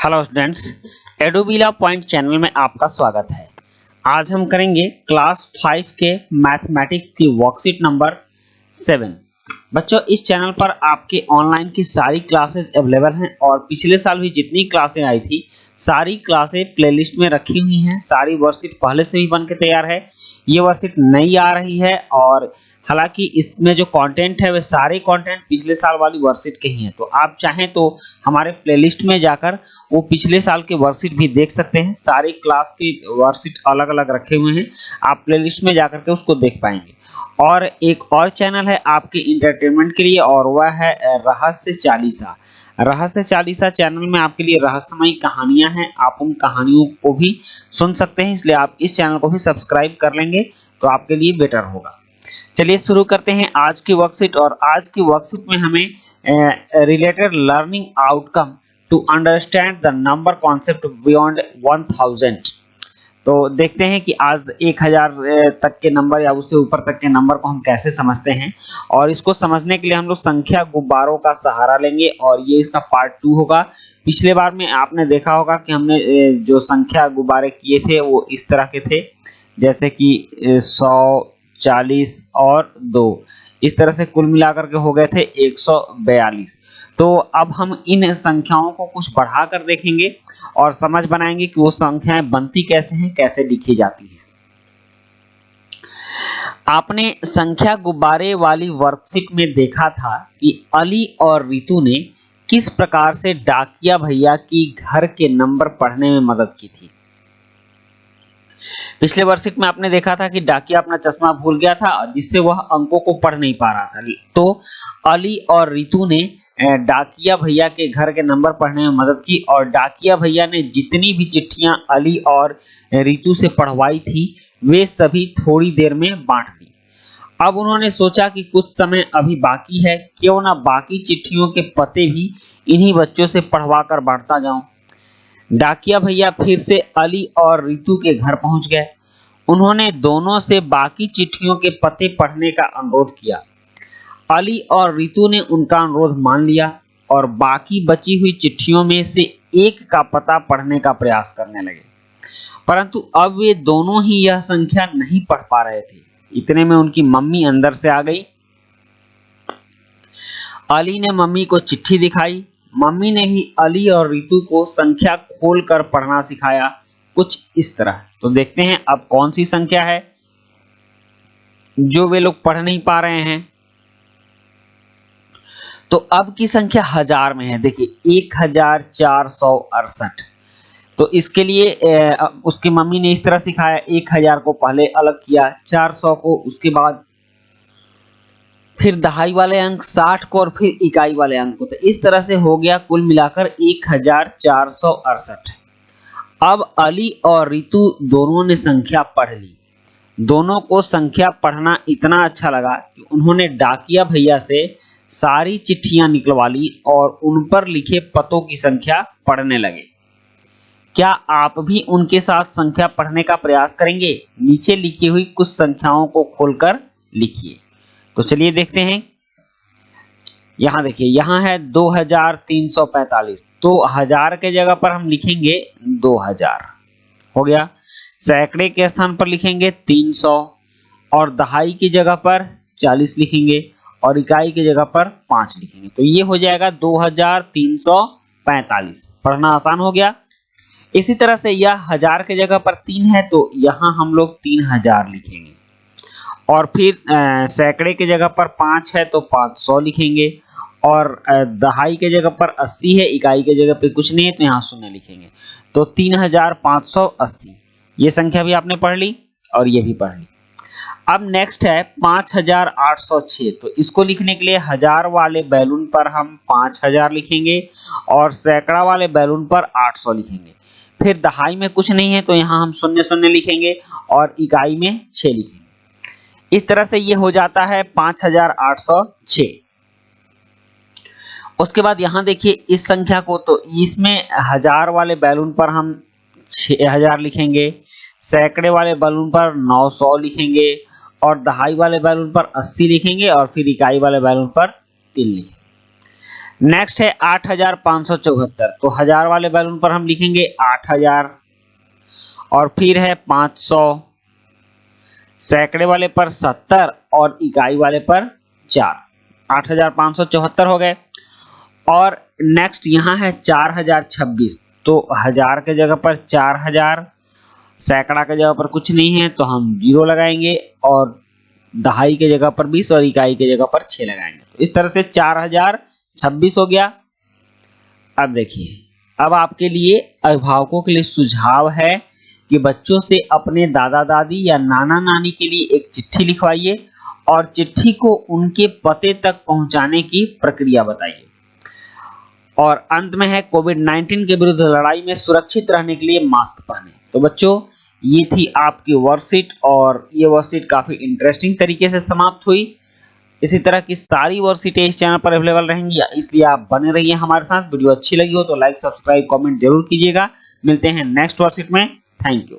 Hello students, एडोबिला point channel में आपका स्वागत है। आज हम करेंगे क्लास 5 के मैथमेटिक्स की वर्कशीट नंबर 7। बच्चों, इस चैनल पर आपके ऑनलाइन की सारी क्लासेस अवेलेबल हैं और पिछले साल भी जितनी क्लासें आई थी सारी क्लासें प्लेलिस्ट में रखी हुई हैं। सारी वर्कशीट पहले से ही बन के तैयार है। ये वर्कशीट नई आ रही है और हालांकि इसमें जो कंटेंट है वे सारे कंटेंट पिछले साल वाली वर्कशीट के ही हैं। तो आप चाहें तो हमारे प्लेलिस्ट में जाकर वो पिछले साल के वर्कशीट भी देख सकते हैं। सारी क्लास के वर्कशीट अलग अलग रखे हुए हैं, आप प्लेलिस्ट में जाकर के उसको देख पाएंगे। और एक और चैनल है आपके इंटरटेनमेंट के लिए और वह है रहस्य चालीसा। रहस्य चालीसा चैनल में आपके लिए रहस्यमयी कहानियां हैं, आप उन कहानियों को भी सुन सकते हैं, इसलिए आप इस चैनल को भी सब्सक्राइब कर लेंगे तो आपके लिए बेटर होगा। चलिए शुरू करते हैं आज की वर्कशीट। और आज की वर्कशीट में हमें related learning outcome to understand the number concept beyond 1000। तो देखते हैं कि आज 1000 तक के नंबर या उससे ऊपर तक के नंबर को हम कैसे समझते हैं। और इसको समझने के लिए हम लोग संख्या गुब्बारों का सहारा लेंगे और ये इसका पार्ट 2 होगा। पिछले बार में आपने देखा होगा कि हमने जो संख्या गुब्बारे किए थे वो इस तरह के थे, जैसे कि 100, 40 और 2, इस तरह से कुल मिलाकर के हो गए थे 142। तो अब हम इन संख्याओं को कुछ बढ़ाकर देखेंगे और समझ बनाएंगे कि वो संख्याएं बनती कैसे हैं, कैसे लिखी जाती हैं। आपने संख्या गुब्बारे वाली वर्कशीट में देखा था कि अली और रितु ने किस प्रकार से डाकिया भैया की घर के नंबर पढ़ने में मदद की थी। पिछले वर्कशीट में आपने देखा था कि डाकिया अपना चश्मा भूल गया था जिससे वह अंकों को पढ़ नहीं पा रहा था। तो अली और रितु ने डाकिया भैया के घर के नंबर पढ़ने में मदद की और डाकिया भैया ने जितनी भी चिट्ठियां अली और रितु से पढ़वाई थी वे सभी थोड़ी देर में बांट दी। अब उन्होंने सोचा कि कुछ समय अभी बाकी है, क्यों ना बाकी चिट्ठियों के पते भी इन्हीं बच्चों से पढ़वा कर बांटता जाऊं। डाकिया भैया फिर से अली और रितु के घर पहुंच गए। उन्होंने दोनों से बाकी चिट्ठियों के पते पढ़ने का अनुरोध किया। अली और रितु ने उनका अनुरोध मान लिया और बाकी बची हुई चिट्ठियों में से एक का पता पढ़ने का प्रयास करने लगे। परंतु अब वे दोनों ही यह संख्या नहीं पढ़ पा रहे थे। इतने में उनकी मम्मी अंदर से आ गई। अली ने मम्मी को चिट्ठी दिखाई। मम्मी ने भी अली और रितु को संख्या खोलकर पढ़ना सिखाया, कुछ इस तरह। तो देखते हैं अब कौन सी संख्या है जो वे लोग पढ़ नहीं पा रहे हैं। तो अब की संख्या हजार में है। देखिए 1468। तो इसके लिए उसकी मम्मी ने इस तरह सिखाया, 1000 को पहले अलग किया, 400 को उसके बाद, फिर दहाई वाले अंक 60 को और फिर इकाई वाले अंक को। तो इस तरह से हो गया कुल मिलाकर 1468। अब अली और रितु दोनों ने संख्या पढ़ ली। दोनों को संख्या पढ़ना इतना अच्छा लगा कि उन्होंने डाकिया भैया से सारी चिट्ठियां निकलवा ली और उन पर लिखे पतों की संख्या पढ़ने लगे। क्या आप भी उनके साथ संख्या पढ़ने का प्रयास करेंगे? नीचे लिखी हुई कुछ संख्याओं को खोलकर लिखिए। तो चलिए देखते हैं। यहां देखिए, यहां है 2345। तो हजार के जगह पर हम लिखेंगे 2000, हो गया। सैकड़े के स्थान पर लिखेंगे 300 और दहाई की जगह पर 40 लिखेंगे और इकाई की जगह पर 5 लिखेंगे। तो ये हो जाएगा 2345। पढ़ना आसान हो गया। इसी तरह से यह हजार के जगह पर 3 है तो यहां हम लोग 3000 लिखेंगे और फिर सैकड़े के जगह पर 5 है तो 500 लिखेंगे और दहाई के जगह पर 80 है, इकाई के जगह पे कुछ नहीं है तो यहाँ 0 लिखेंगे। तो 3580। ये संख्या भी आपने पढ़ ली और ये भी पढ़ ली। अब नेक्स्ट है 5806। तो इसको लिखने के लिए हजार वाले बैलून पर हम 5000 लिखेंगे और सैकड़ा वाले बैलून पर 800 लिखेंगे। फिर दहाई में कुछ नहीं है तो यहाँ हम 00 लिखेंगे और इकाई में 6 लिखेंगे। इस तरह से ये हो जाता है 5806। उसके बाद यहां देखिए इस संख्या को, तो इसमें हजार वाले बैलून पर हम 6000 लिखेंगे, सैकड़े वाले बैलून पर 900 लिखेंगे और दहाई वाले बैलून पर 80 लिखेंगे और फिर इकाई वाले बैलून पर 3 लिखेंगे। नेक्स्ट है 8574, तो हजार वाले बैलून पर हम लिखेंगे 8000 और फिर है 500, सैकड़े वाले पर 70 और इकाई वाले पर 4। 8574 हो गए। और नेक्स्ट यहाँ है 4026, तो हजार के जगह पर 4000, सैकड़ा के जगह पर कुछ नहीं है तो हम 0 लगाएंगे और दहाई के जगह पर 20 और इकाई के जगह पर 6 लगाएंगे। तो इस तरह से 4026 हो गया। अब देखिए, अब आपके लिए अभिभावकों के लिए सुझाव है कि बच्चों से अपने दादा दादी या नाना नानी के लिए एक चिट्ठी लिखवाइए और चिट्ठी को उनके पते तक पहुंचाने की प्रक्रिया बताइए। और अंत में है कोविड-19 के विरुद्ध लड़ाई में सुरक्षित रहने के लिए मास्क पहने। तो बच्चों, ये थी आपकी वर्कशीट और ये वर्कशीट काफी इंटरेस्टिंग तरीके से समाप्त हुई। इसी तरह की सारी वर्कशीटें इस चैनल पर अवेलेबल रहेंगी, इसलिए आप बने रहिए हमारे साथ। वीडियो अच्छी लगी हो तो लाइक, सब्सक्राइब, कमेंट जरूर कीजिएगा। मिलते हैं नेक्स्ट वर्कशीट में। Thank you.